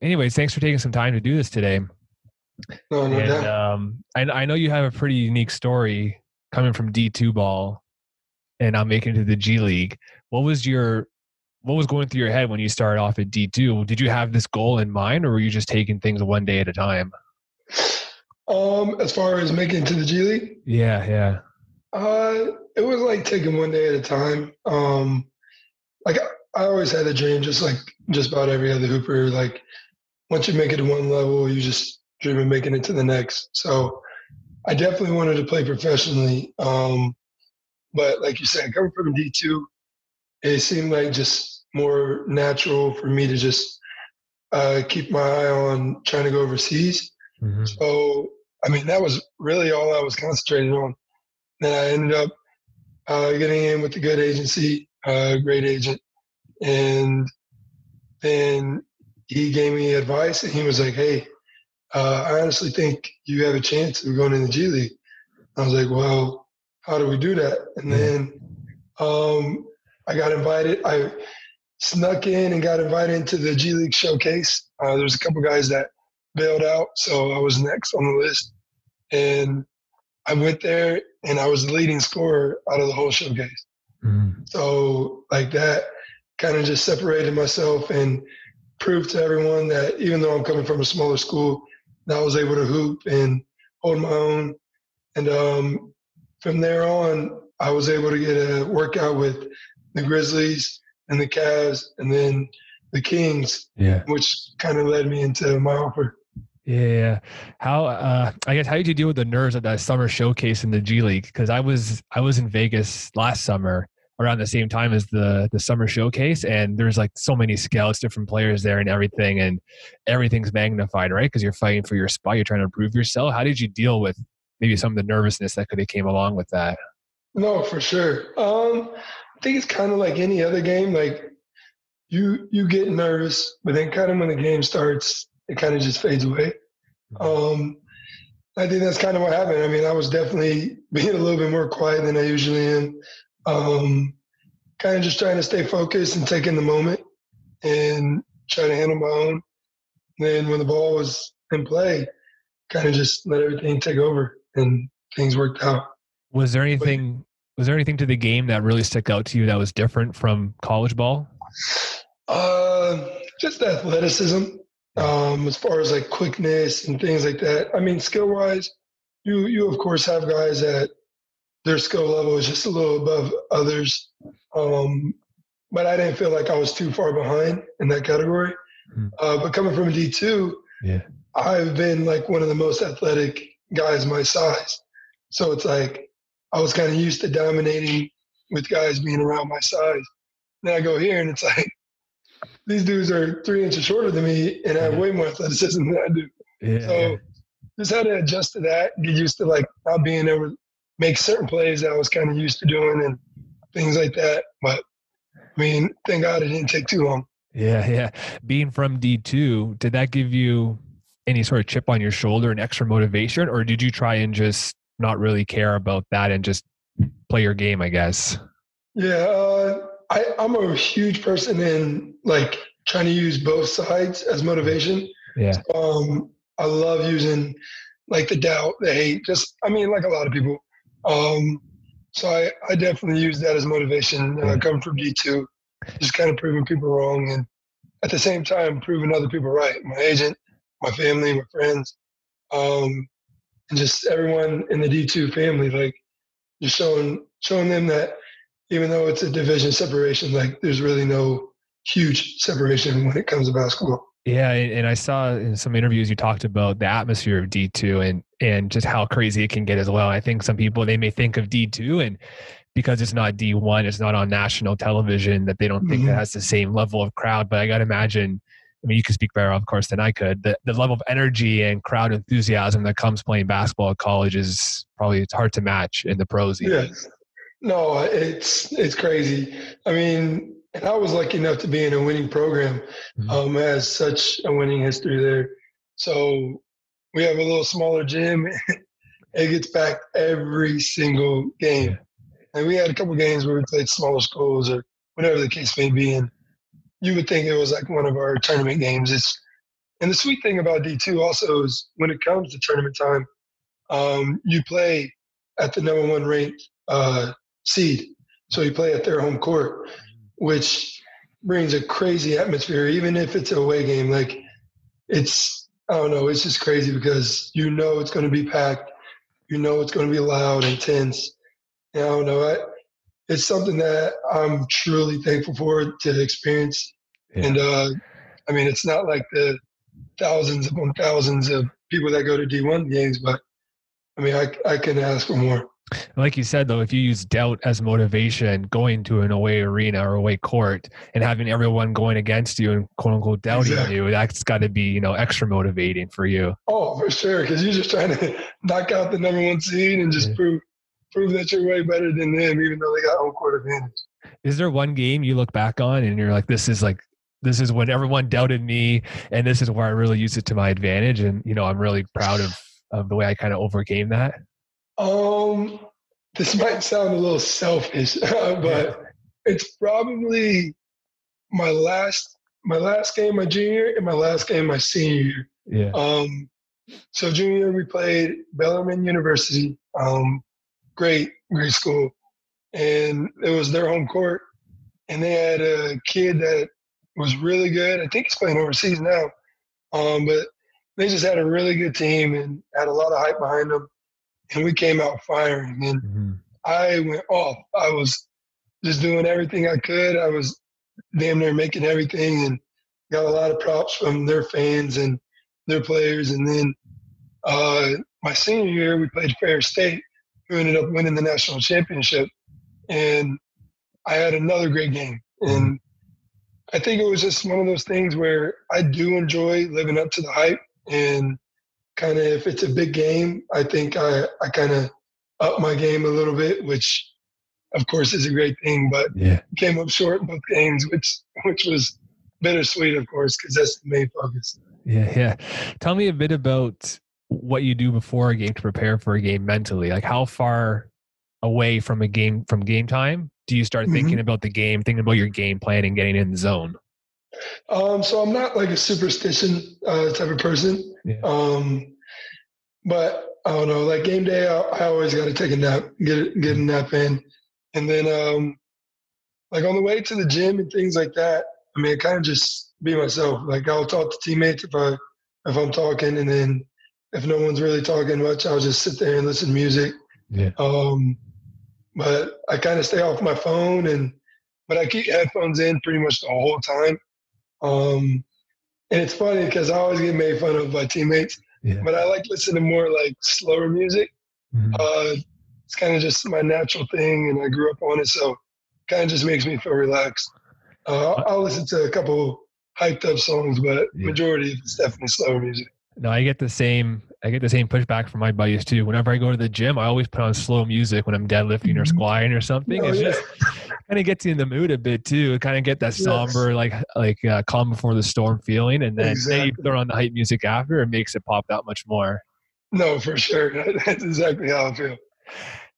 Anyways, thanks for taking some time to do this today. No, no And doubt. I know you have a pretty unique story coming from D2 ball and now making it to the G League. What was your what was going through your head when you started off at D2? Did you have this goal in mind, or were you just taking things one day at a time? As far as making it to the G League, Yeah, yeah. uh, it was like taking one day at a time. Like I always had a dream, just about every other hooper. Like once you make it to one level, you just dream of making it to the next. So I definitely wanted to play professionally. But like you said, coming from D2, it seemed like just more natural for me to just keep my eye on trying to go overseas. Hmm. So, I mean, that was really all I was concentrating on. Then I ended up getting in with a good agency, great agent, and then he gave me advice, and he was like, "Hey, I honestly think you have a chance of going in the G League." I was like, "Well, how do we do that?" And Yeah. then um, I got invited. I snuck in and got invited into the G League showcase. There's a couple guys that bailed out, so I was next on the list, and I went there and I was the leading scorer out of the whole showcase. Mhm. So like that kind of just separated myself and proved to everyone that even though I'm coming from a smaller school, that I was able to hoop and hold my own. And from there on, I was able to get a workout with the Grizzlies and the Cavs and then the Kings, Yeah. which kind of led me into my offer. Yeah. How I guess how did you deal with the nerves at that summer showcase in the G League? Because I was in Vegas last summer around the same time as the summer showcase, and there's like so many scouts, different players there, and everything's magnified, right? Because you're fighting for your spot, you're trying to improve yourself. How did you deal with maybe some of the nervousness that could have came along with that? No, for sure. I think it's kind of like any other game. Like you get nervous, but then kind of when the game starts, it kind of just fades away. Um, I think that's kind of what happened. I mean, I was definitely being a little bit more quiet than I usually am. Kind of just trying to stay focused and take in the moment and try to handle my own. And then when the ball was in play, kind of just let everything take over and things worked out. Was there But anything was there anything to the game that really stuck out to you that was different from college ball? just athleticism, Yeah. as far as like quickness and things like that. I mean, skill wise, you of course have guys that their skill level is just a little above others. Um, but I didn't feel like I was too far behind in that category. Mhm. But coming from D2, Yeah. I've been like one of the most athletic guys my size. So it's like I was kind of used to dominating with guys being around my size. Then I go here and it's like these dudes are 3 inches shorter than me and have Yeah. way more athleticism than I do. Yeah. Yeah. So just had to adjust to that, get used to like not being able to make certain plays that I was kind of used to doing and things like that. But I mean, thank God it didn't take too long. Yeah, yeah. Being from D2, did that give you any sort of chip on your shoulder and extra motivation, or did you try and just not really care about that and just play your game, I guess? Yeah, I'm a huge person in like trying to use both sides as motivation. Yeah. I love using like the doubt, the hate, just, I mean, like a lot of people. Um, so I definitely use that as motivation Yeah. coming from D2, just kind of proving people wrong and at the same time proving other people right. My agent, my family, my friends, um, and just everyone in the D2 family, like just showing them that even though it's a division separation, like there's really no huge separation when it comes to basketball. Yeah, and I saw in some interviews you talked about the atmosphere of D2 and just how crazy it can get as well. I think some people they may think of D2 and because it's not D1, it's not on national television that they don't think that Mm-hmm. has the same level of crowd. But I got to imagine, I mean, you could speak better, of course, than I could. The level of energy and crowd enthusiasm that comes playing basketball at college is probably it's hard to match in the pros Yeah, even. no, it's crazy. I mean, and I was lucky enough to be in a winning program. Mhm. Has such a winning history there. So we have a little smaller gym. It gets packed every single game. Yeah. And we had a couple games where we played smaller schools or whatever the case may be. And you would think it was like one of our tournament games. And the sweet thing about D2 also is when it comes to tournament time, you play at the number one ranked seed. So you play at their home court, which brings a crazy atmosphere, even if it's a away game. Like I don't know, it's just crazy because it's going to be packed. It's going to be loud, intense. And I don't know. It's something that I'm truly thankful for to experience. Yeah. And it's not like the thousands upon thousands of people that go to D1 games, but I couldn't ask for more. Like you said, though, if you use doubt as motivation, going to an away arena or away court and having everyone going against you and quote unquote doubting you, that's got to be, extra motivating for you. Oh, for sure. Because you're just trying to knock out the number one seed and just prove that you're way better than them, even though they got home court advantage. Is there one game you look back on and you're like, this is when everyone doubted me and this is where I really used it to my advantage. And, I'm really proud of the way I kind of overcame that. This might sound a little selfish, but it's probably my last game my junior year and my last game my senior year. Yeah. So junior year we played Bellarmine University, great school, and it was their home court, and they had a kid that was really good. I think he's playing overseas now, but they just had a really good team and had a lot of hype behind them. And we came out firing, and I went off. I was just doing everything I could. I was damn near making everything and got a lot of props from their fans and their players. And then my senior year, we played Fair State, who ended up winning the national championship. And I had another great game. And I think it was just one of those things where I do enjoy living up to the hype. And kind of if it's a big game, I think I kind of up my game a little bit, which of course is a great thing, but came up short in both games, which was bittersweet, of course, because that's the main focus. Yeah. Tell me a bit about what you do before a game to prepare for a game mentally. Like how far away from game time do you start thinking about the game, thinking about your game plan and getting in the zone? So I'm not like a superstition type of person. But I don't know, like game day, I always got to take a nap, get a nap in. And then like on the way to the gym and things like that, I kind of just be myself. Like I'll talk to teammates if I'm talking, and then if no one's really talking much, I'll just sit there and listen to music. Yeah. But I kind of stay off my phone but I keep headphones in pretty much the whole time. And it's funny because I always get made fun of by teammates, but I like listening to more like slower music. It's kind of just my natural thing, and I grew up on it, so it kind of just makes me feel relaxed. I'll listen to a couple hyped up songs, but majority it's definitely slower music. No, I get the same pushback from my buddies too. Whenever I go to the gym, I always put on slow music when I'm deadlifting or squatting or something. It's just kind of gets you in the mood a bit too. Kind of get that somber, like calm before the storm feeling, and then you throw on the hype music after. It makes it pop that much more. No, for sure. That's exactly how I feel.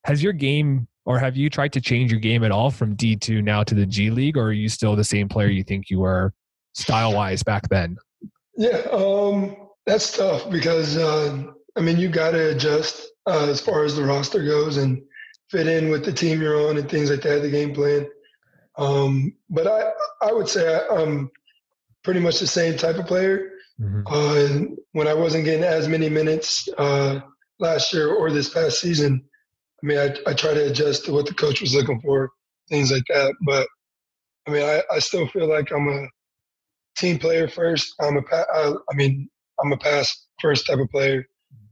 Has your game, or have you tried to change your game at all from D2 now to the G League, or are you still the same player you think you were style-wise back then? Yeah, that's tough because, you got to adjust as far as the roster goes and fit in with the team you're on and things like that, the game plan. But I would say I'm pretty much the same type of player. When I wasn't getting as many minutes last year or this past season, I try to adjust to what the coach was looking for, things like that. But, I still feel like I'm a team player first. I'm a pass first type of player.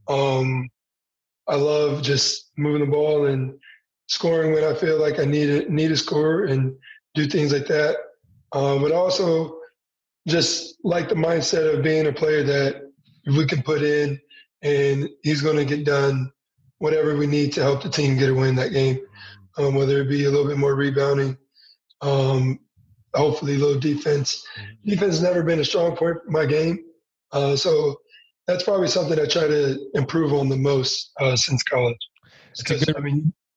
I love just moving the ball and scoring when I feel like I need a score and do things like that. But also just like the mindset of being a player that if we can put in and he's going to get done whatever we need to help the team get a win that game, whether it be a little bit more rebounding, hopefully a little defense. Defense has never been a strong point for my game. So that's probably something I try to improve on the most since college. Because,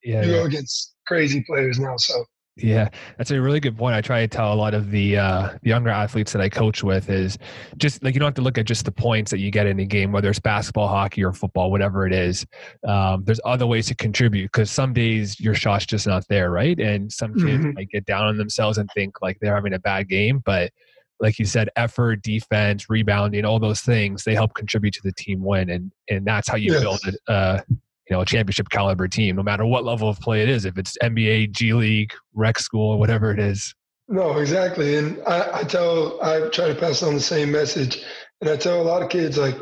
you go against crazy players now. So Yeah, that's a really good point. I try to tell a lot of the younger athletes that I coach with is just like you don't have to look at just the points that you get in a game, whether it's basketball, hockey, or football, whatever it is. There's other ways to contribute because some days your shot's just not there, right? And some kids Hmm. might get down on themselves and think like they're having a bad game, but like you said, effort, defense, rebounding, all those things they help contribute to the team win, and that's how you build Yes. it. A championship caliber team, no matter what level of play it is, if it's NBA, G League, rec school, whatever it is. No, exactly. And I try to pass on the same message. And I tell a lot of kids, like,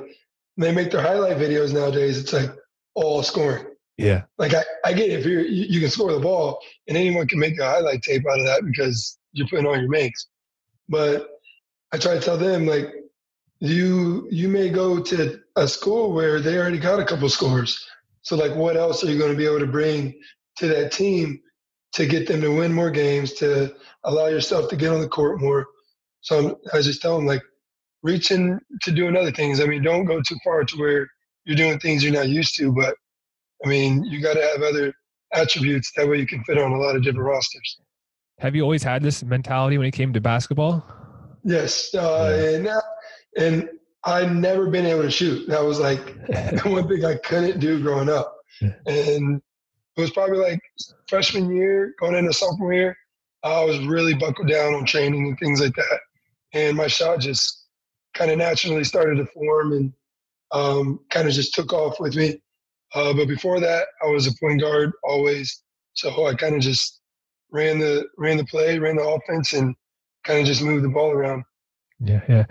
they make their highlight videos nowadays, it's like all scoring. Yeah. Like, I get it. If you can score the ball and anyone can make a highlight tape out of that because you're putting on your makes. But I try to tell them, like, you may go to a school where they already got a couple scores. So, like, what else are you going to be able to bring to that team to get them to win more games, to allow yourself to get on the court more? So I just tell them, like, reach in to doing other things. I mean, don't go too far to where you're doing things you're not used to, but I mean, you got to have other attributes. That way you can fit on a lot of different rosters. Have you always had this mentality when it came to basketball? Yes. Yeah. And I've never been able to shoot. That was like the one thing I couldn't do growing up. And it was probably like freshman year, going into sophomore year, I was really buckled down on training and things like that. And my shot just kind of naturally started to form and kind of just took off with me. But before that, I was a point guard always. So I kind of just ran the play, ran the offense, and kind of just moved the ball around. Yeah, yeah.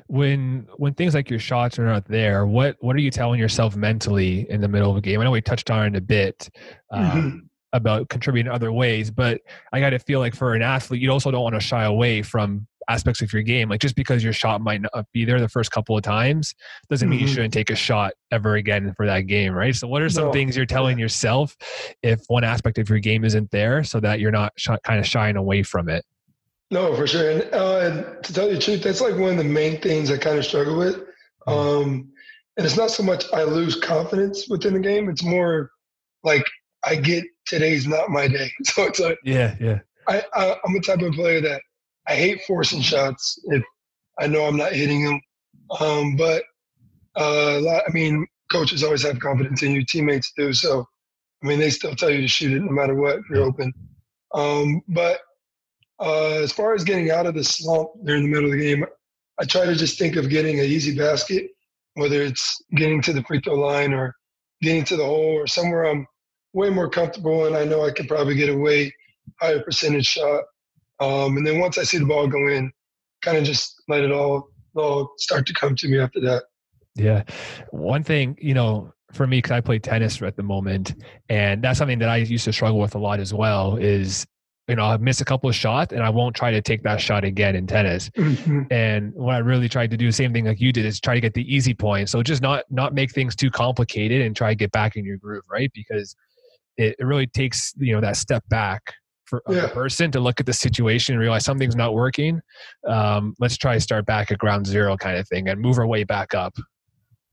When things like your shots are not there, what are you telling yourself mentally in the middle of a game? I know we touched on it a bit Mm-hmm. about contributing in other ways, but I got to feel like for an athlete, you also don't want to shy away from aspects of your game. Like just because your shot might not be there the first couple of times doesn't mean you Mm-hmm. shouldn't take a shot ever again for that game, right? So what are some No. things you're telling yourself if one aspect of your game isn't there so that you're not kind of shying away from it? No, for sure. And to tell you the truth, that's like one of the main things I kind of struggle with. Mm. And it's not so much I lose confidence within the game. It's more like I get today's not my day. So it's like Yeah, yeah. I'm the type of player that I hate forcing shots if I know I'm not hitting them. But I mean, coaches always have confidence in you. Teammates do. So I mean, they still tell you to shoot it no matter what if you're Yeah. open. But as far as getting out of the slump during the middle of the game, I try to just think of getting an easy basket, whether it's getting to the free throw line or getting to the hole or somewhere I'm way more comfortable and I know I can probably get a way higher percentage shot. And then once I see the ball go in, kind of just let it all start to come to me after that. Yeah. One thing, for me, because I play tennis at the moment, and that's something that I used to struggle with a lot as well, is, I've missed a couple of shots and I won't try to take that shot again in tennis. Mm-hmm. And what I really tried to do, same thing like you did, is try to get the easy point. So just not make things too complicated and try to get back in your groove, right? Because it really takes, that step back for the person to look at the situation and realize something's not working. Let's try to start back at ground zero kind of thing and move our way back up.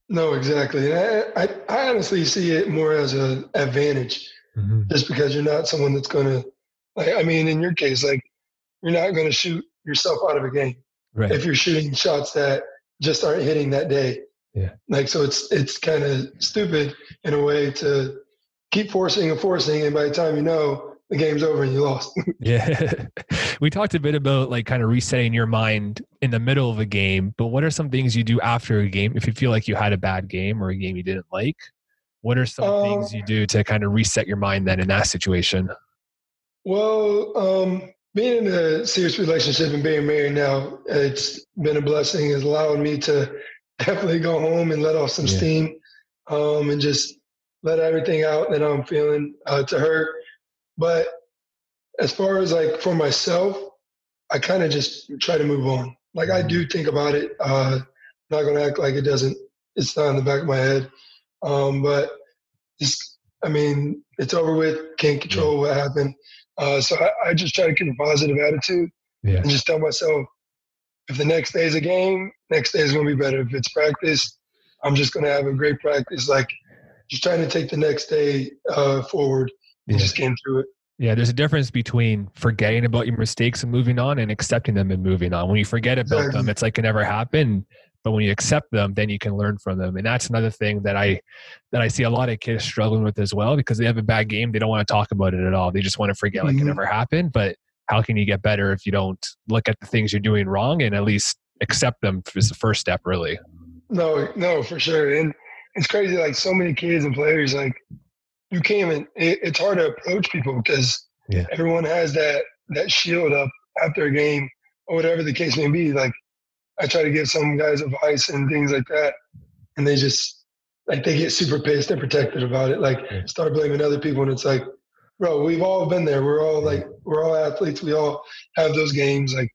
No, exactly. And I honestly see it more as an advantage, just because you're not someone that's going to, I mean, in your case, like you're not going to shoot yourself out of a game Right. if you're shooting shots that just aren't hitting that day. Yeah. Like, so it's kind of stupid in a way to keep forcing, and by the time you know, the game's over and you lost. Yeah. We talked a bit about like kind of resetting your mind in the middle of a game, but what are some things you do after a game if you feel like you had a bad game or a game you didn't like? What are some things you do to kind of reset your mind then in that situation? Well, being in a serious relationship and being married now, it's been a blessing. It's allowed me to definitely go home and let off some steam, and just let everything out that I'm feeling to her. But as far as like for myself, I kind of just try to move on. Like I do think about it. Not gonna act like it's not in the back of my head. But just, I mean, it's over with. Can't control what happened. So I just try to keep a positive attitude and just tell myself, if the next day is a game, next day is going to be better. If it's practice, I'm just going to have a great practice. Like just trying to take the next day forward and just getting through it. Yeah, there's a difference between forgetting about your mistakes and moving on and accepting them and moving on. When you forget about them, Exactly. it's like it never happened. But when you accept them, then you can learn from them. And that's another thing that I see a lot of kids struggling with as well, because they have a bad game. They don't want to talk about it at all. They just want to forget like it Hmm. never happened. But how can you get better if you don't look at the things you're doing wrong and at least accept them is the first step, really? No, no, for sure. And it's crazy. Like so many kids and players, like you can't even. It's hard to approach people because Yeah. everyone has that shield up after a game or whatever the case may be. Like I try to give some guys advice and things like that, and they just like they get super pissed and protected about it. Like Yeah. start blaming other people, and it's like, bro, we've all been there. We're all athletes. We all have those games. Like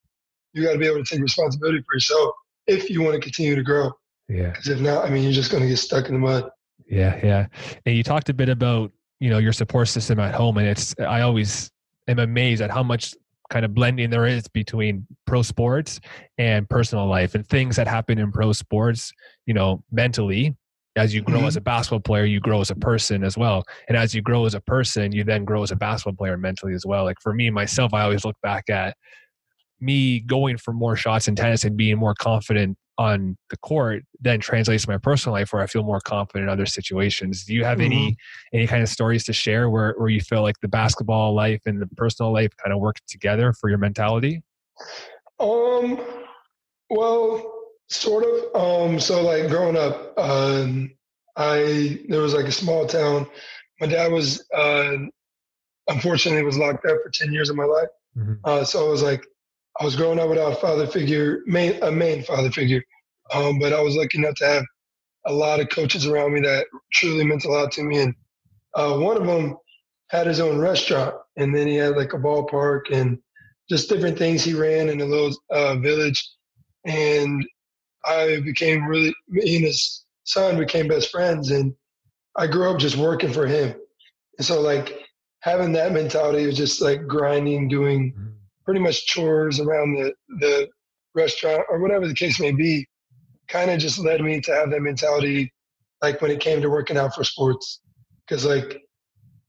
you got to be able to take responsibility for yourself if you want to continue to grow. Yeah. Because if not, I mean, you're just going to get stuck in the mud. Yeah, yeah. And you talked a bit about, your support system at home, and I always am amazed at how much kind of blending there is between pro sports and personal life and things that happen in pro sports, mentally. As you grow as Mm-hmm. a basketball player, you grow as a person as well. And as you grow as a person, you then grow as a basketball player mentally as well. Like for me, myself, I always look back at me going for more shots in tennis and being more confident on the court then translates to my personal life where I feel more confident in other situations. Do you have Mm-hmm. any kind of stories to share where you feel like the basketball life and the personal life kind of work together for your mentality? Um, well, sort of. So like growing up, I there was like a small town. My dad was unfortunately was locked up for 10 years of my life. Mm-hmm. So I was growing up without a father figure, a main father figure. But I was lucky enough to have a lot of coaches around me that truly meant a lot to me. And one of them had his own restaurant, and then he had like a ballpark and just different things he ran in a little village. And I became really, me and his son became best friends, and I grew up just working for him. And so like having that mentality of just like grinding, doing pretty much chores around the restaurant or whatever the case may be, kind of just led me to have that mentality like when it came to working out for sports. Because like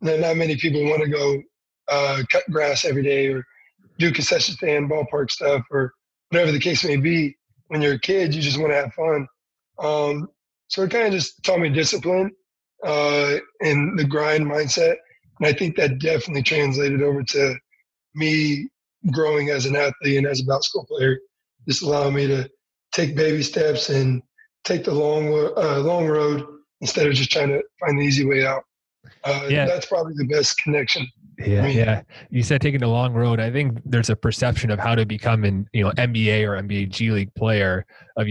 not many people want to go cut grass every day or do concession stand ballpark stuff or whatever the case may be. When you're a kid, you just want to have fun. So it kind of just taught me discipline and the grind mindset. And I think that definitely translated over to me growing as an athlete and as a basketball player, just allowing me to take baby steps and take the long road instead of just trying to find the easy way out. Yeah. That's probably the best connection for Yeah, me. yeah. You said taking the long road. I think there's a perception of how to become an NBA or NBA G League player of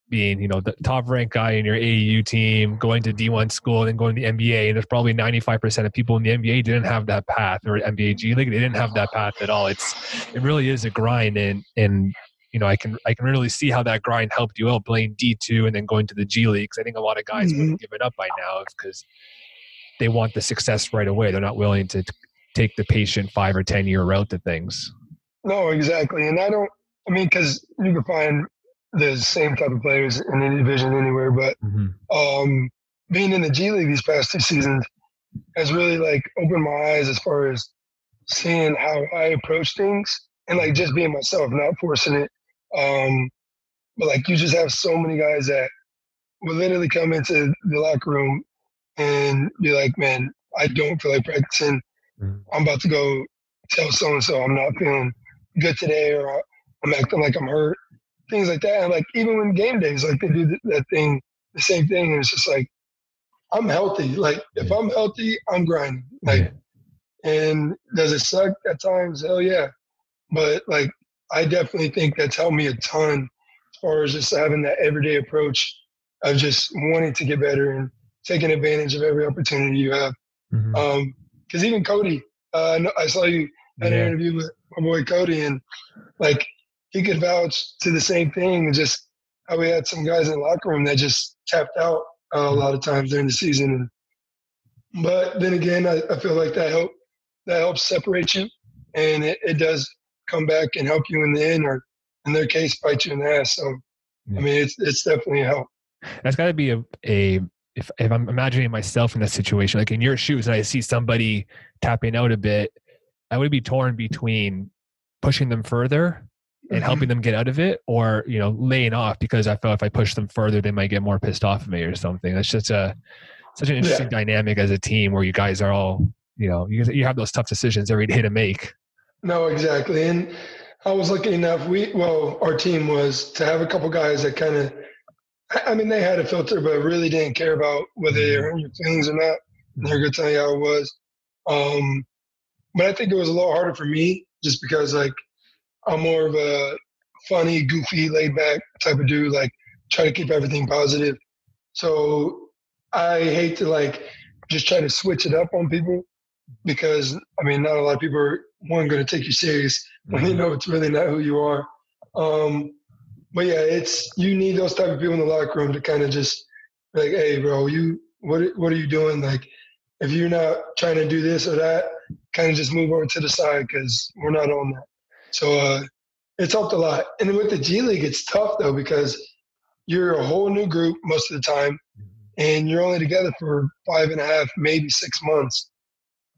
being the top ranked guy in your AAU team, going to D1 school, and then going to the NBA. And there's probably 95% of people in the NBA didn't have that path, or NBA G League, they didn't have that path at all. It really is a grind, and I can really see how that grind helped you out playing D2 and then going to the G League. 'Cause I think a lot of guys would Mm-hmm. have given up by now because they want the success right away. They're not willing to take the patient 5 or 10 year route to things. No, exactly. And I mean, because you can find the same type of players in any division anywhere, but Mm-hmm. um, being in the G League these past 2 seasons has really like opened my eyes as far as seeing how I approach things and like just being myself, not forcing it. Um, but like you just have so many guys that will literally come into the locker room and be like, man, I don't feel like practicing. Mm-hmm. I'm about to go tell so and so I'm not feeling good today, or I'm acting like I'm hurt, things like that. And like even when game days, like they do that thing, the same thing, and it's just like I'm healthy. Like if Yeah. I'm healthy, I'm grinding. Like, Yeah. and does it suck at times? Hell yeah. But like I definitely think that's helped me a ton as far as just having that everyday approach of just wanting to get better and taking advantage of every opportunity you have. Mm-hmm. Because even Cody, I saw you had an Yeah. interview with my boy Cody, and like he could vouch to the same thing. And just how we had some guys in the locker room that just tapped out a lot of times during the season. But then again, I feel like that helps separate you, and it does come back and help you in the end, or in their case, bite you in the ass. So I Yeah. mean, it's definitely a help. That's got to be a if I'm imagining myself in that situation, like in your shoes, and I see somebody tapping out a bit, I would be torn between pushing them further and Mm-hmm. helping them get out of it, or, you know, laying off because I felt if I push them further, they might get more pissed off at me or something. That's just such an interesting Yeah. dynamic as a team where you guys are all, you know, you have those tough decisions every day to make. No, exactly. And I was lucky enough. Our team was to have a couple guys that kind of, I mean, they had a filter, but really didn't care about whether they Mm-hmm. hurt your feelings or not. They're going to tell you how it was. Um, but I think it was a little harder for me just because, like, I'm more of a funny, goofy, laid back type of dude, like, try to keep everything positive. So I hate to, like, just try to switch it up on people because, I mean, not a lot of people are, one, going to take you serious when you know it's really not who you are. But yeah, you need those type of people in the locker room to kind of just be like, hey, bro, what are you doing? Like, if you're not trying to do this or that, kind of just move over to the side because we're not on that. So it's helped a lot. And with the G League, it's tough though because you're a whole new group most of the time, and you're only together for 5.5, maybe 6 months,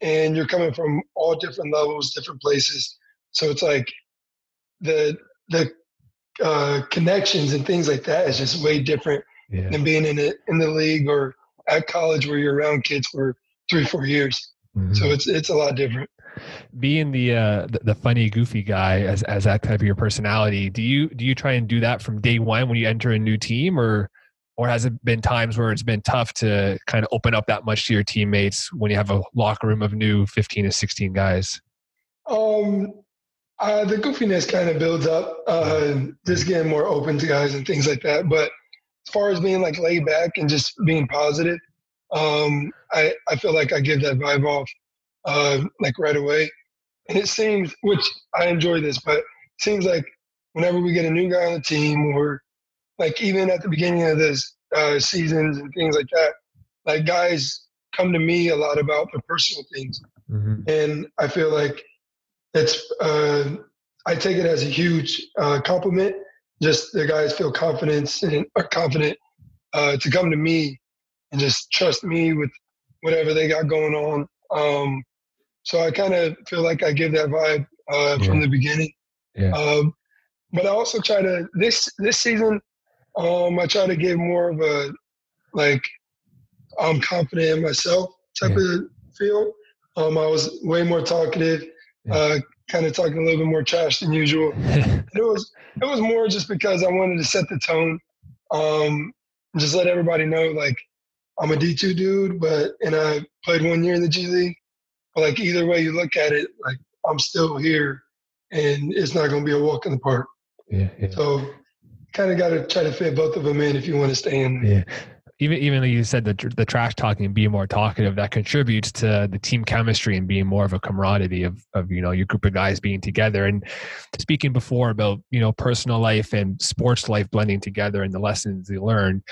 and you're coming from all different levels, different places. So it's like the connections and things like that is just way different than being in the league or at college where you're around kids for 3-4 years. Mm-hmm. So it's a lot different. Being the funny, goofy guy as that type of your personality, do you try and do that from day one when you enter a new team, or has it been times where it's been tough to kind of open up that much to your teammates when you have a locker room of new 15 to 16 guys? The goofiness kind of builds up, just getting more open to guys and things like that. But as far as being like laid back and just being positive, I feel like I give that vibe off like right away. And it seems, which I enjoy this, but it seems like whenever we get a new guy on the team, or like even at the beginning of this seasons and things like that, like guys come to me a lot about their personal things, and I feel like I take it as a huge compliment. Just the guys feel confidence and are confident to come to me and just trust me with whatever they got going on. So I kind of feel like I give that vibe from the beginning. Yeah. But I also try to this season. I try to give more of a like I'm confident in myself type of feel. I was way more talkative, kind of talking a little bit more trash than usual. And it was more just because I wanted to set the tone, just let everybody know like I'm a D2 dude, and I played 1 year in the G League. But like either way you look at it, like I'm still here, and it's not going to be a walk in the park. Yeah. So kind of got to try to fit both of them in if you want to stay in there. Yeah. Even though you said the trash talking and being more talkative, that contributes to the team chemistry and being more of a camaraderie of you know, your group of guys being together. And speaking before about, you know, personal life and sports life blending together and the lessons you learn,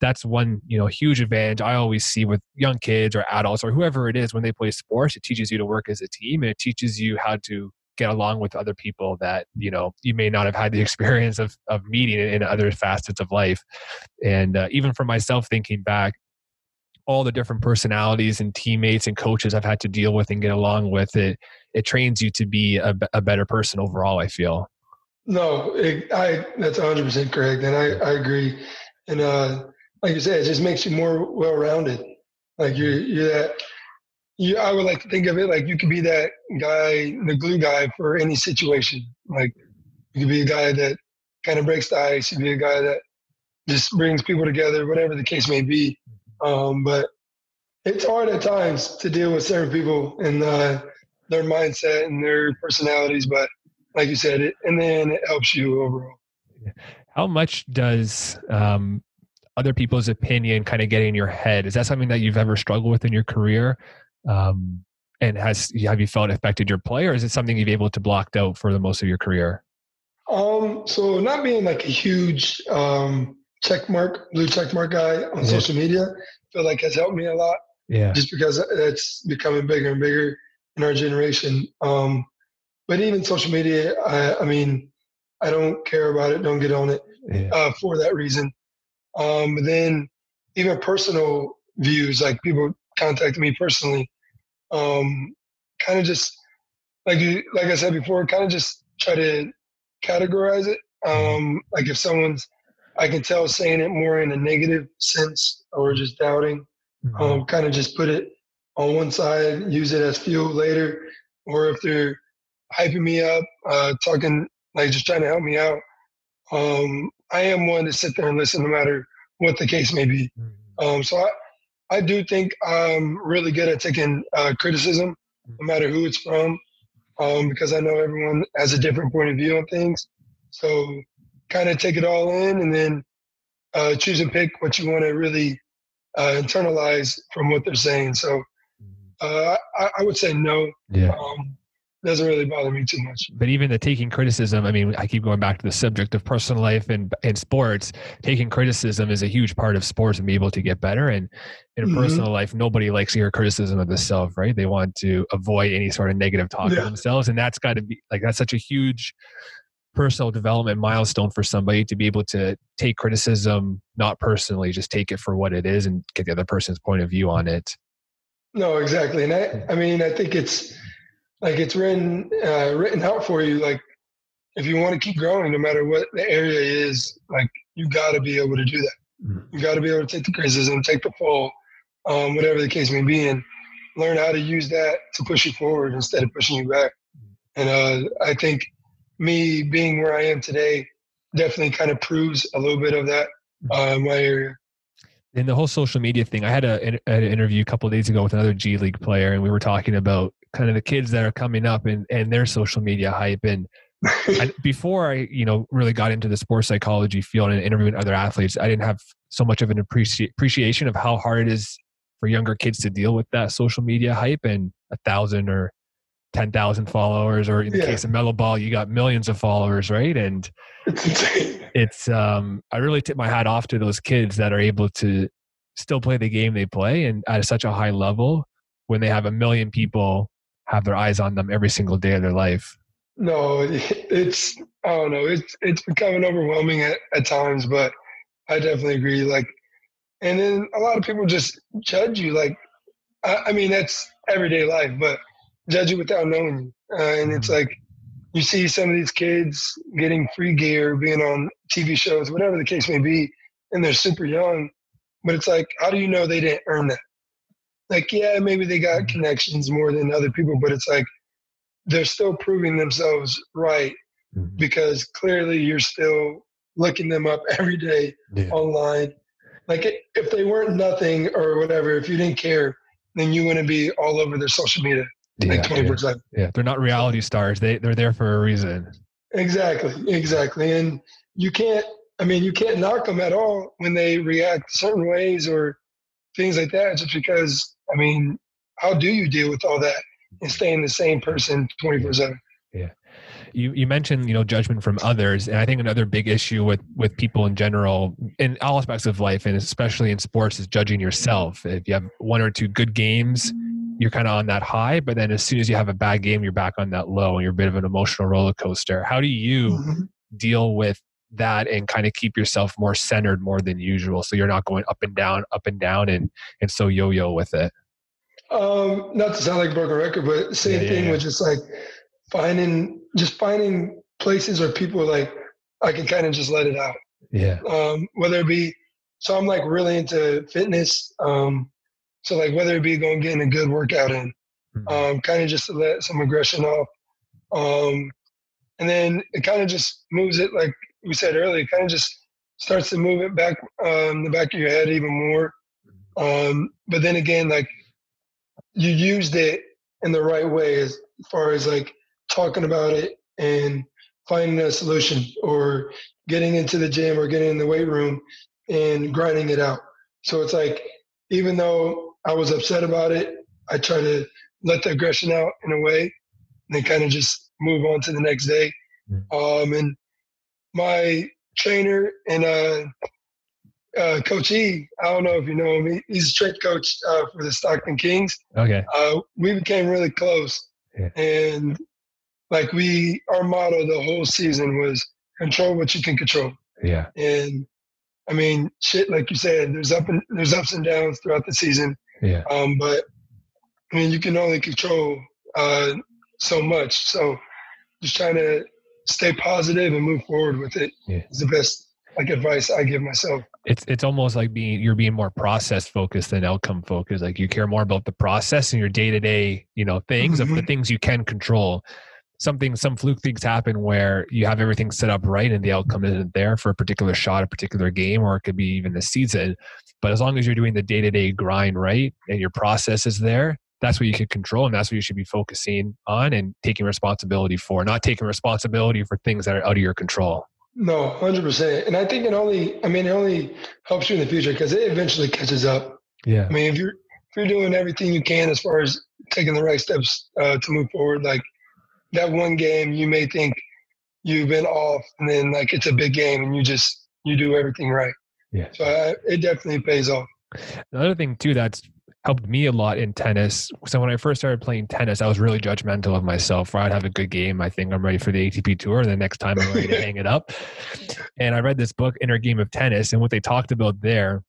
that's one, you know, huge advantage I always see with young kids or adults or whoever it is when they play sports. It teaches you to work as a team, and it teaches you how to get along with other people that, you know, you may not have had the experience of meeting in other facets of life. And even for myself, thinking back, all the different personalities and teammates and coaches I've had to deal with and get along with, it trains you to be a better person overall, I feel. No, that's 100% correct. And I agree. And like you said, it just makes you more well-rounded. Like I would like to think of it like you could be that guy, the glue guy for any situation. Like you could be a guy that kind of breaks the ice. You could be a guy that just brings people together, whatever the case may be. But it's hard at times to deal with certain people and their mindset and their personalities. But like you said, in the end, it helps you overall. How much does other people's opinion kind of get in your head? Is that something that you've ever struggled with in your career? And have you felt it affected your play, or is it something you've been able to block out for the most of your career? So not being like a huge blue check mark guy on social media, I feel like has helped me a lot. Yeah. Just because it's becoming bigger and bigger in our generation. But even social media, I mean, I don't care about it. Don't get on it for that reason. But then even personal views, like people contact me personally, kind of just like I said before, kind of just try to categorize it. Like if I can tell saying it more in a negative sense or just doubting, kind of just put it on one side, use it as fuel later, or if they're hyping me up, talking, like just trying to help me out. I am one to sit there and listen no matter what the case may be. So I do think I'm really good at taking criticism, no matter who it's from, because I know everyone has a different point of view on things. So kind of take it all in and then choose and pick what you want to really internalize from what they're saying. So I would say no. Yeah. Doesn't really bother me too much. But even the taking criticism, I mean, I keep going back to the subject of personal life and sports. Taking criticism is a huge part of sports and be able to get better. And in personal life, nobody likes to hear criticism of themselves, right? They want to avoid any sort of negative talk of themselves. And that's got to be like, that's such a huge personal development milestone for somebody to be able to take criticism, not personally, just take it for what it is and get the other person's point of view on it. No, exactly. And I mean, I think it's written out for you. Like if you want to keep growing, no matter what the area is, like you got to be able to do that. You got to be able to take the criticism, take the fall, whatever the case may be, and learn how to use that to push you forward instead of pushing you back. And I think me being where I am today definitely kind of proves a little bit of that in my area. In the whole social media thing, I had an interview a couple of days ago with another G League player, and we were talking about kind of the kids that are coming up and their social media hype. And before I, really got into the sports psychology field and interviewing other athletes, I didn't have so much of an appreciation of how hard it is for younger kids to deal with that social media hype and 1,000 or 10,000 followers, or in the case of Mellow Ball, you got millions of followers, right? And it's I really tip my hat off to those kids that are able to still play the game they play and at such a high level when they have 1 million people have their eyes on them every single day of their life. No, it's I don't know, it's becoming overwhelming at times, but I definitely agree. Like, and then a lot of people just judge you. Like, I mean, that's everyday life, but judge you without knowing you. And it's like, you see some of these kids getting free gear, being on TV shows, whatever the case may be, and they're super young. But it's like, how do you know they didn't earn that? Like, yeah, maybe they got connections more than other people, but it's like they're still proving themselves right because clearly you're still looking them up every day online. Like if they weren't nothing or whatever, if you didn't care, then you wouldn't be all over their social media. Like 24/7. Yeah, they're not reality stars. They're there for a reason. Exactly. And you can't knock them at all when they react certain ways or things like that, just because, how do you deal with all that and staying the same person 24/7? Yeah. You mentioned, judgment from others. And I think another big issue with people in general, in all aspects of life, and especially in sports, is judging yourself. If you have 1 or 2 good games, you're kind of on that high, but then as soon as you have a bad game, you're back on that low and you're a bit of an emotional roller coaster. How do you deal with that and kind of keep yourself more centered more than usual, so you're not going up and down and so yo-yo with it? Not to sound like a broken record, but same thing with just like finding places or people like I can kind of just let it out. Yeah. Whether it be, so I'm like really into fitness. So like whether it be going getting a good workout in, kind of just to let some aggression off. And then it kind of just moves it, like we said earlier, it kind of just starts to move it back the back of your head even more. But then again, like you used it in the right way as far as like talking about it and finding a solution or getting into the gym or getting in the weight room and grinding it out. So it's like, even though I was upset about it, I try to let the aggression out in a way and then kind of just move on to the next day. And my trainer and Coach E, I don't know if you know him, he's a strength coach for the Stockton Kings. Okay. We became really close. Yeah. And like our motto the whole season was control what you can control. Yeah. And shit, like you said, there's ups and downs throughout the season. Yeah. But you can only control so much. So just trying to stay positive and move forward with it is the best like advice I give myself. It's almost like you're being more process focused than outcome focused. Like you care more about the process and your day-to-day, things of the things you can control. Some fluke things happen where you have everything set up right and the outcome isn't there for a particular shot, a particular game, or it could be even the season. But as long as you're doing the day-to-day grind right and your process is there, that's what you can control, and that's what you should be focusing on and taking responsibility for, not taking responsibility for things that are out of your control. No, 100%. And I think it only helps you in the future because it eventually catches up. Yeah. I mean, if you're doing everything you can as far as taking the right steps to move forward, like that one game, you may think you've been off, and then like it's a big game, and you do everything right. Yeah. So it definitely pays off. Another thing too that's helped me a lot in tennis. So when I first started playing tennis, I was really judgmental of myself. Where I'd have a good game, I think I'm ready for the ATP tour. And the next time I'm ready to hang it up. And I read this book, Inner Game of Tennis, and what they talked about there,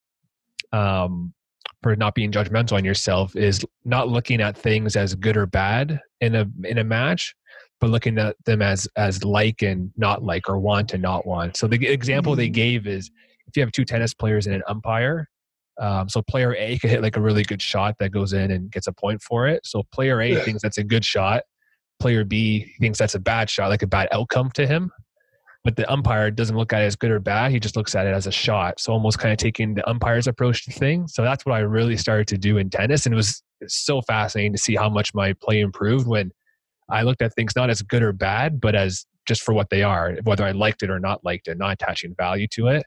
for not being judgmental on yourself, is not looking at things as good or bad in a match, but looking at them as like and not like, or want and not want. So the example they gave is if you have two tennis players and an umpire. So player A could hit like a really good shot that goes in and gets a point for it. So player A thinks that's a good shot. Player B thinks that's a bad shot, like a bad outcome to him. But the umpire doesn't look at it as good or bad. He just looks at it as a shot. So almost kind of taking the umpire's approach to things. So that's what I really started to do in tennis. And it's so fascinating to see how much my play improved when I looked at things not as good or bad, but as just for what they are, whether I liked it or not liked it, not attaching value to it.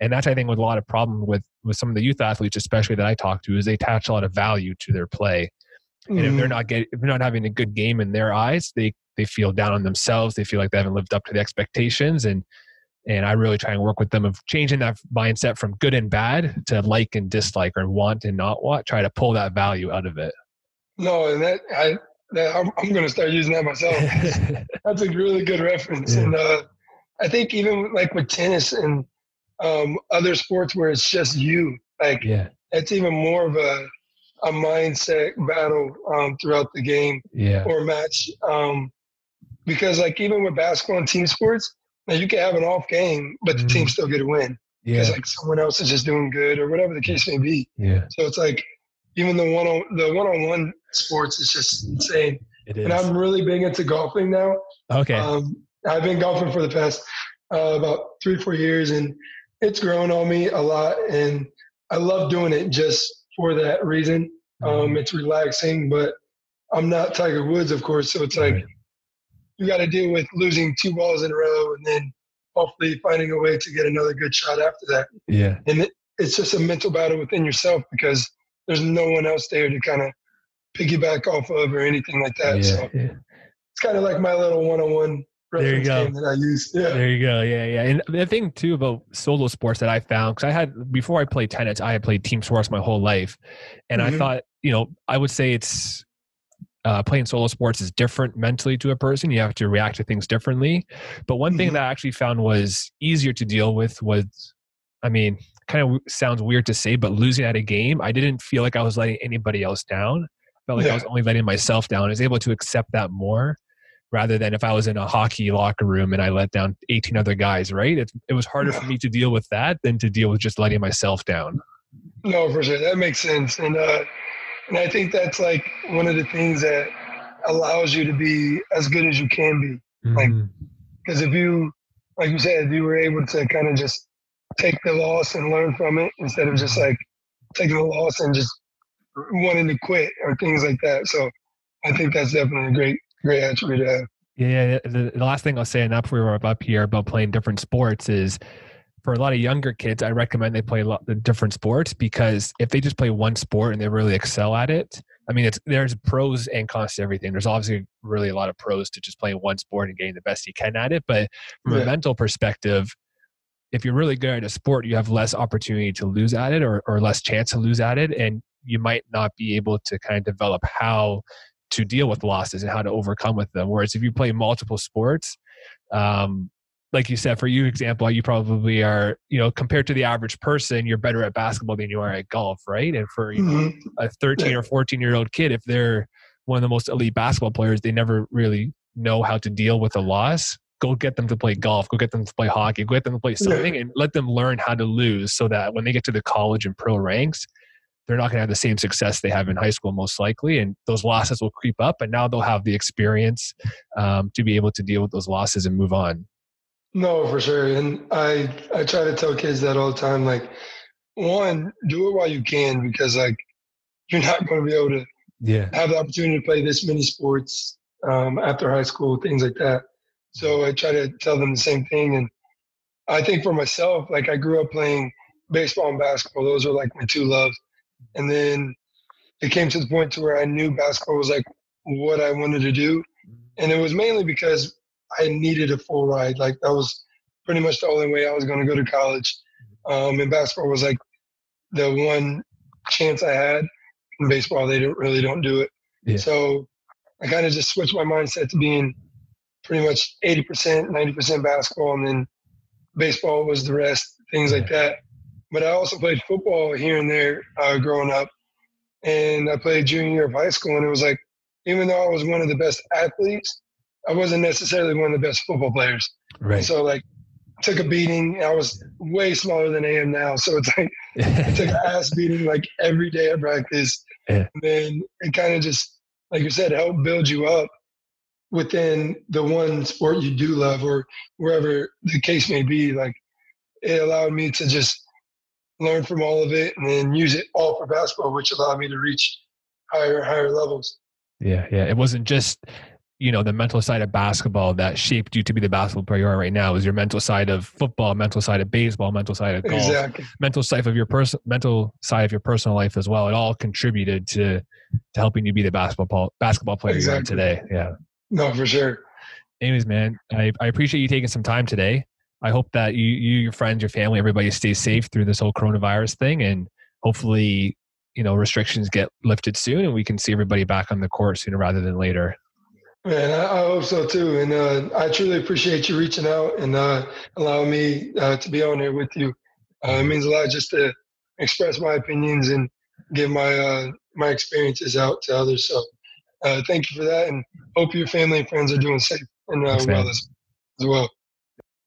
And that's, I think, with a lot of problem with some of the youth athletes, especially that I talk to, is they attach a lot of value to their play. And if they're not having a good game in their eyes, they feel down on themselves. They feel like they haven't lived up to the expectations. And I really try and work with them of changing that mindset from good and bad to like and dislike, or want and not want. Try to pull that value out of it. No, and I'm going to start using that myself. That's a really good reference. Yeah. And I think even like with tennis and other sports where it's just you, like it's even more of a mindset battle throughout the game or match. Because like even with basketball and team sports, like you can have an off game, but the team still get a win because like someone else is just doing good or whatever the case may be. Yeah. So it's like even the one-on-one sports is just insane. It is. And I'm really big into golfing now. Okay. I've been golfing for the past about 3-4 years, and it's grown on me a lot, and I love doing it just for that reason. It's relaxing, but I'm not Tiger Woods, of course, so it's like you got to deal with losing 2 balls in a row and then hopefully finding a way to get another good shot after that. Yeah. And it's just a mental battle within yourself because there's no one else there to kind of piggyback off of or anything like that. It's kind of like my little one-on-one reference game that I use. Yeah. There you go. Yeah. And the thing too about solo sports that I found, because before I played tennis, I had played team sports my whole life. And I thought, I would say it's playing solo sports is different mentally to a person. You have to react to things differently. But one thing that I actually found was easier to deal with was, kind of sounds weird to say, but losing at a game, I didn't feel like I was letting anybody else down. I felt like I was only letting myself down. I was able to accept that more rather than if I was in a hockey locker room and I let down 18 other guys, right? It was harder for me to deal with that than to deal with just letting myself down. No, for sure. That makes sense. And I think that's like one of the things that allows you to be as good as you can be. Like, because if you, like you said, if you were able to kind of just take the loss and learn from it instead of just like taking the loss and just wanting to quit or things like that. So I think that's definitely a great attribute to have. Yeah. The last thing I'll say, and that's where we're up here about playing different sports, is for a lot of younger kids, I recommend they play a lot of different sports, because if they just play one sport and they really excel at it, there's pros and cons to everything. There's obviously really a lot of pros to just playing one sport and getting the best you can at it. But from a mental perspective, if you're really good at a sport, you have less opportunity to lose at it or less chance to lose at it. And you might not be able to kind of develop how to deal with losses and how to overcome with them. Whereas if you play multiple sports, like you said, for you example, you probably are, compared to the average person, you're better at basketball than you are at golf, right? And for a 13 or 14-year-old kid, if they're one of the most elite basketball players, they never really know how to deal with a loss. Go get them to play golf, go get them to play hockey, go get them to play something, and let them learn how to lose so that when they get to the college and pro ranks, they're not going to have the same success they have in high school, most likely. And those losses will creep up, and now they'll have the experience to be able to deal with those losses and move on. No, for sure. And I try to tell kids that all the time. Like, one, do it while you can, because like you're not going to be able to have the opportunity to play this many sports after high school, things like that. So I try to tell them the same thing. And I think for myself, like I grew up playing baseball and basketball. Those were like my two loves. And then it came to the point to where I knew basketball was like what I wanted to do. And it was mainly because I needed a full ride. Like that was pretty much the only way I was going to go to college. And basketball was like the one chance I had. In baseball, they don't do it. Yeah. So I kind of just switched my mindset to being pretty much 80%, 90% basketball, and then baseball was the rest, things like that. But I also played football here and there growing up. And I played junior year of high school, and it was like, even though I was one of the best athletes, I wasn't necessarily one of the best football players. Right. And so, like, I took a beating. I was way smaller than I am now. So it's like, I took an ass beating, like, every day at practice. Yeah. And then it kind of just, like you said, helped build you up within the one sport you do love, or wherever the case may be. Like, it allowed me to just learn from all of it and then use it all for basketball, which allowed me to reach higher levels. Yeah. It wasn't just, the mental side of basketball that shaped you to be the basketball player you are right now. It was your mental side of football, mental side of baseball, mental side of golf, exactly. mental side of your personal life as well. It all contributed to helping you be the basketball player exactly. you are today. Yeah. No, for sure. Anyways, man, I appreciate you taking some time today. I hope that you, your friends, your family, everybody stays safe through this whole coronavirus thing, and hopefully, restrictions get lifted soon and we can see everybody back on the court sooner rather than later. Man, I hope so too. And I truly appreciate you reaching out and allowing me to be on here with you. It means a lot just to express my opinions and give my experiences out to others. So thank you for that, and hope your family and friends are doing safe and well as well.